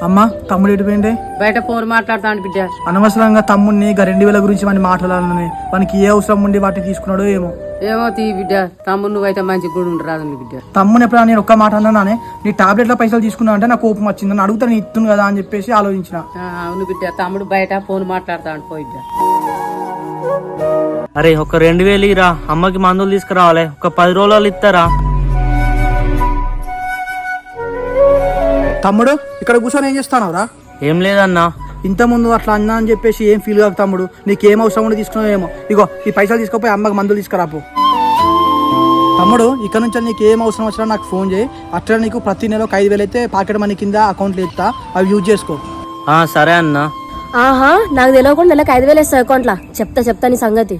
అమ్మా తమ్ముడు ఎడిపోయిండే బయట ఫోన్ మాట్లాడుతాను బిడ్డ. అనవసరంగా తమ్ముడిని 2000 గురించి మన మాట్లాడాలని వానికి ఏ అవసరం ఉండి వాటిని తీసుకున్నాడో ఏమో. ఏమో తీ బిడ్డ, తమ్ముడు నువ్వైతే మంచి కూడా ఉండరాదు బిడ్డ. తమ్ముని ఎప్పుడైనా నేను ఒక్క మాట అన్నానే, నీ టాబ్లెట్ల పైసలు తీసుకున్నా అంటే నాకు కోపం వచ్చింది, నన్ను అడుగుతా నేను ఇస్తుంది కదా అని చెప్పేసి ఆలోచించిన. అవును బిడ్డ, తమ్ముడు బయట ఫోన్ మాట్లాడుతాడు పోయి బిడ్డ. అరే ఒక 2000 ఇరా, అమ్మకి మందులు తీసుకురావాలి, ఒక 10 రోజులు ఇస్తారా? తమ్ముడు ఇక్కడ కూర్చొని ఏం చేస్తానవరా? ఏం లేదన్నా, ఇంత ముందు అట్లా అన్నా అని చెప్పేసి ఏం ఫీల్ కాదు తమ్ముడు, నీకేం అవసరం ఉండి తీసుకున్నావు ఏమో. ఇగో ఈ పైసలు తీసుకుపోయి అమ్మకి మందులు తీసుకురాపో. తమ్ముడు ఇక్కడ నుంచి నీకు ఏం అవసరం వచ్చినా నాకు ఫోన్ చేయి. అట్లా నీకు ప్రతి నెల 5000 అయితే పాకెట్ మనీ కింద అకౌంట్లో ఇస్తా, అవి యూజ్ చేసుకో. సరే అన్నా. ఆహా, నాకు తెలియకుండా నెలకు 5000 వేస్తా అకౌంట్లా. చెప్తా నీ సంగతి.